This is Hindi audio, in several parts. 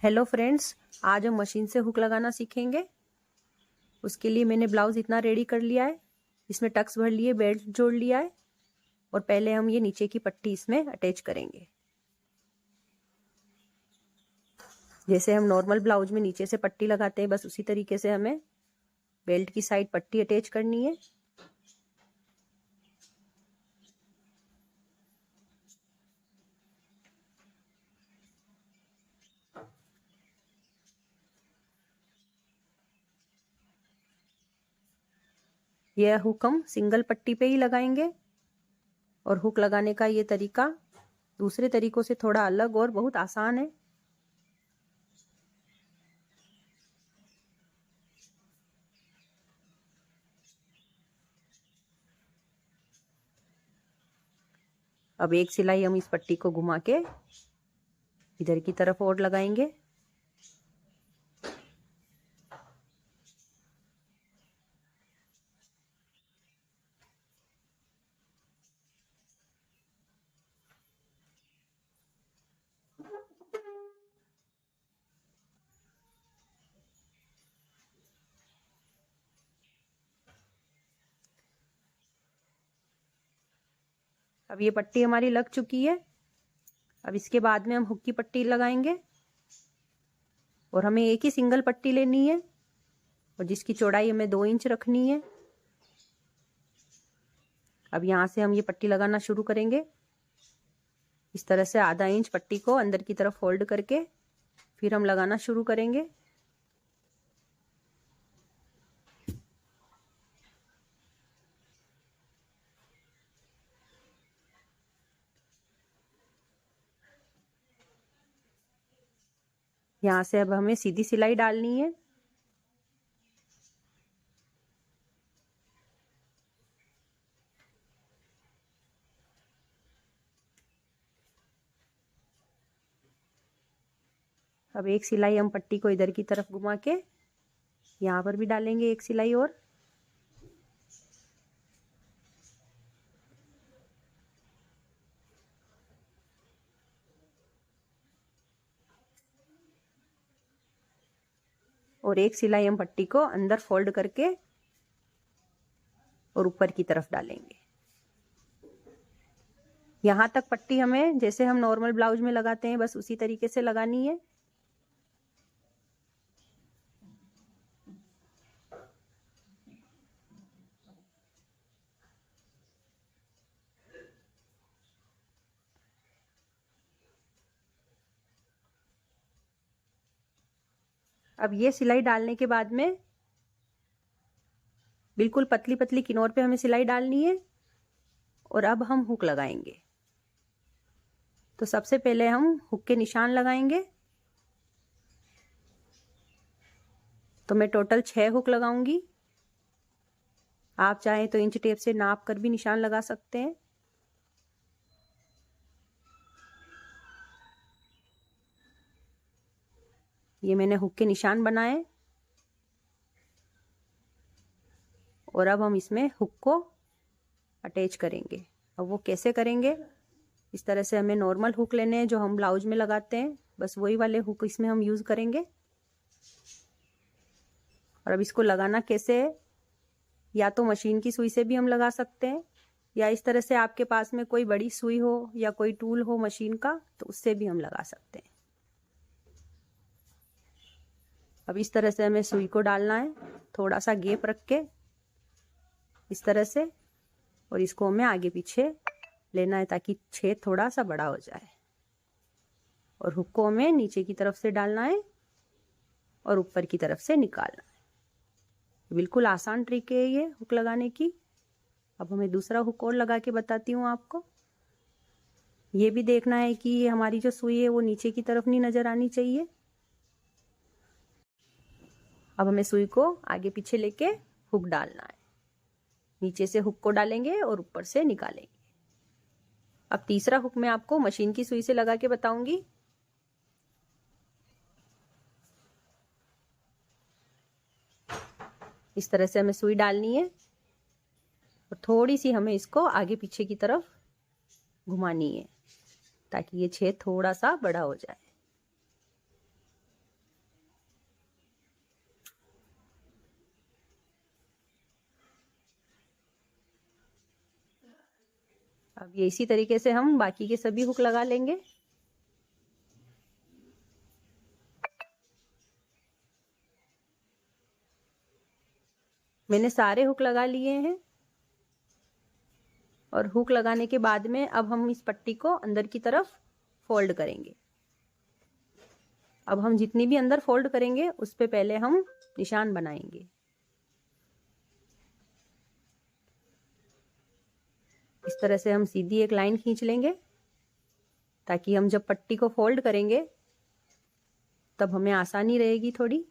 हेलो फ्रेंड्स, आज हम मशीन से हुक लगाना सीखेंगे। उसके लिए मैंने ब्लाउज इतना रेडी कर लिया है। इसमें टक्स भर लिए, बेल्ट जोड़ लिया है और पहले हम ये नीचे की पट्टी इसमें अटैच करेंगे। जैसे हम नॉर्मल ब्लाउज में नीचे से पट्टी लगाते हैं, बस उसी तरीके से हमें बेल्ट की साइड पट्टी अटैच करनी है। यह हुक हम सिंगल पट्टी पे ही लगाएंगे और हुक लगाने का ये तरीका दूसरे तरीकों से थोड़ा अलग और बहुत आसान है। अब एक सिलाई हम इस पट्टी को घुमा के इधर की तरफ और लगाएंगे। अब ये पट्टी हमारी लग चुकी है। अब इसके बाद में हम हुक की पट्टी लगाएंगे और हमें एक ही सिंगल पट्टी लेनी है और जिसकी चौड़ाई हमें 2 इंच रखनी है। अब यहाँ से हम ये पट्टी लगाना शुरू करेंगे। इस तरह से आधा इंच पट्टी को अंदर की तरफ फोल्ड करके फिर हम लगाना शुरू करेंगे। यहाँ से अब हमें सीधी सिलाई डालनी है। अब एक सिलाई हम पट्टी को इधर की तरफ घुमा के यहाँ पर भी डालेंगे एक सिलाई और। और एक सिलाई हम पट्टी को अंदर फोल्ड करके और ऊपर की तरफ डालेंगे। यहाँ तक पट्टी हमें जैसे हम नॉर्मल ब्लाउज में लगाते हैं बस उसी तरीके से लगानी है। अब ये सिलाई डालने के बाद में बिल्कुल पतली पतली किनार पे हमें सिलाई डालनी है और अब हम हुक लगाएंगे। तो सबसे पहले हम हुक के निशान लगाएंगे। तो मैं टोटल 6 हुक लगाऊंगी। आप चाहें तो इंच टेप से नाप कर भी निशान लगा सकते हैं। ये मैंने हुक के निशान बनाए और अब हम इसमें हुक को अटैच करेंगे। अब वो कैसे करेंगे, इस तरह से हमें नॉर्मल हुक लेने हैं जो हम ब्लाउज में लगाते हैं, बस वही वाले हुक इसमें हम यूज करेंगे। और अब इसको लगाना कैसे है, या तो मशीन की सुई से भी हम लगा सकते हैं या इस तरह से आपके पास में कोई बड़ी सुई हो या कोई टूल हो मशीन का तो उससे भी हम लगा सकते हैं। अब इस तरह से हमें सुई को डालना है, थोड़ा सा गैप रख के इस तरह से, और इसको हमें आगे पीछे लेना है ताकि छेद थोड़ा सा बड़ा हो जाए। और हुक को हमें नीचे की तरफ से डालना है और ऊपर की तरफ से निकालना है। बिल्कुल आसान ट्रिक है ये हुक लगाने की। अब हमें दूसरा हुक और लगा के बताती हूँ आपको। ये भी देखना है कि हमारी जो सुई है वो नीचे की तरफ नहीं नजर आनी चाहिए। अब हमें सुई को आगे पीछे लेके हुक डालना है। नीचे से हुक को डालेंगे और ऊपर से निकालेंगे। अब तीसरा हुक मैं आपको मशीन की सुई से लगा के बताऊंगी। इस तरह से हमें सुई डालनी है और थोड़ी सी हमें इसको आगे पीछे की तरफ घुमानी है ताकि ये छेद थोड़ा सा बड़ा हो जाए। अब ये इसी तरीके से हम बाकी के सभी हुक लगा लेंगे। मैंने सारे हुक लगा लिए हैं और हुक लगाने के बाद में अब हम इस पट्टी को अंदर की तरफ फोल्ड करेंगे। अब हम जितनी भी अंदर फोल्ड करेंगे उस पे पहले हम निशान बनाएंगे। इस तरह से हम सीधी एक लाइन खींच लेंगे ताकि हम जब पट्टी को फोल्ड करेंगे तब हमें आसानी रहेगी थोड़ी।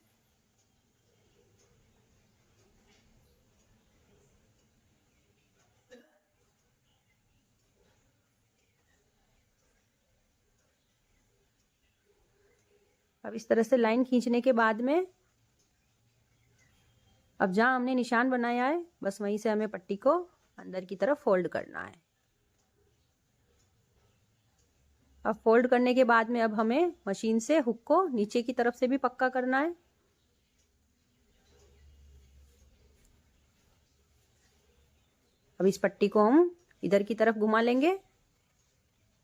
अब इस तरह से लाइन खींचने के बाद में अब जहां हमने निशान बनाया है बस वहीं से हमें पट्टी को अंदर की तरफ फोल्ड करना है। अब फोल्ड करने के बाद में अब हमें मशीन से हुक को नीचे की तरफ से भी पक्का करना है। अब इस पट्टी को हम इधर की तरफ घुमा लेंगे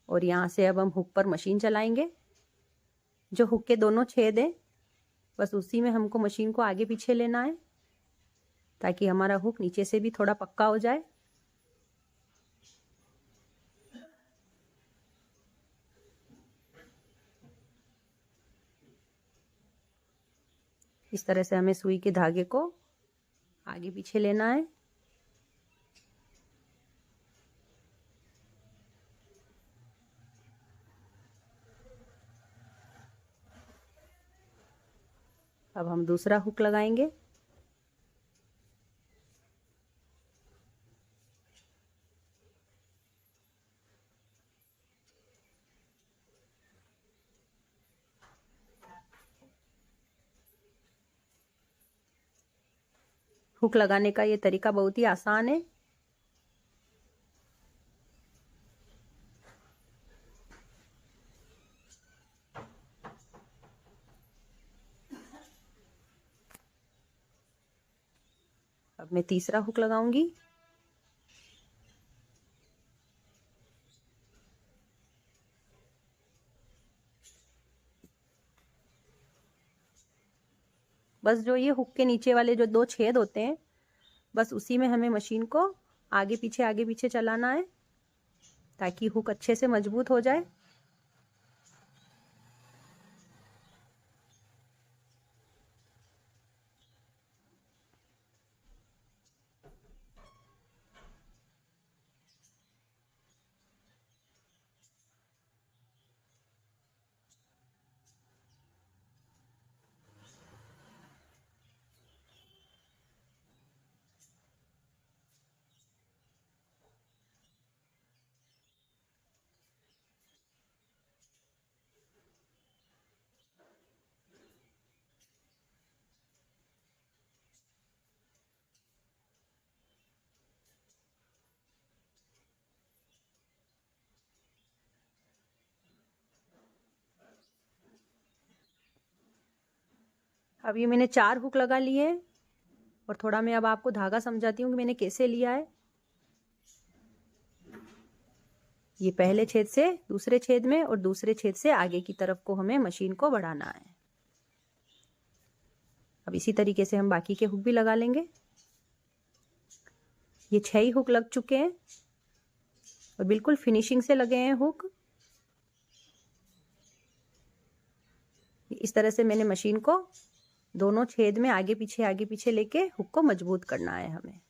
और यहाँ से अब हम हुक पर मशीन चलाएंगे। जो हुक के दोनों छेद हैं बस उसी में हमको मशीन को आगे पीछे लेना है ताकि हमारा हुक नीचे से भी थोड़ा पक्का हो जाए। इस तरह से हमें सुई के धागे को आगे पीछे लेना है। अब हम दूसरा हुक लगाएंगे। हुक लगाने का ये तरीका बहुत ही आसान है। अब मैं तीसरा हुक लगाऊंगी। बस जो ये हुक के नीचे वाले जो दो छेद होते हैं बस उसी में हमें मशीन को आगे पीछे चलाना है ताकि हुक अच्छे से मजबूत हो जाए। अब ये मैंने 4 हुक लगा लिए हैं और थोड़ा मैं अब आपको धागा समझाती हूँ कि मैंने कैसे लिया है। ये पहले छेद से दूसरे छेद में और दूसरे छेद से आगे की तरफ को हमें मशीन को बढ़ाना है। अब इसी तरीके से हम बाकी के हुक भी लगा लेंगे। ये 6 ही हुक लग चुके हैं और बिल्कुल फिनिशिंग से लगे हैं हुक। इस तरह से मैंने मशीन को दोनों छेद में आगे पीछे लेके हुक को मजबूत करना है हमें।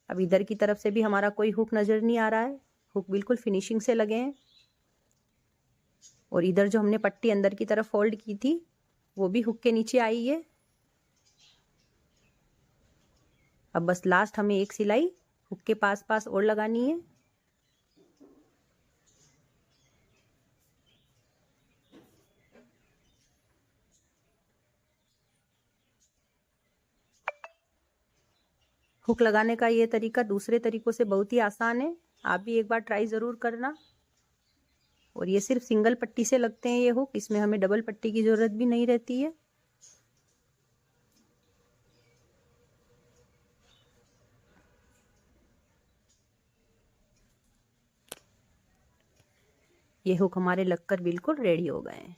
अब इधर की तरफ से भी हमारा कोई हुक नजर नहीं आ रहा है, हुक बिल्कुल फिनिशिंग से लगे हैं। और इधर जो हमने पट्टी अंदर की तरफ फोल्ड की थी वो भी हुक के नीचे आई है। अब बस लास्ट हमें एक सिलाई हुक के पास और लगानी है। हुक लगाने का ये तरीका दूसरे तरीकों से बहुत ही आसान है, आप भी एक बार ट्राई ज़रूर करना। और ये सिर्फ सिंगल पट्टी से लगते हैं ये हुक, इसमें हमें डबल पट्टी की ज़रूरत भी नहीं रहती है। ये हुक हमारे लगकर बिल्कुल रेडी हो गए हैं।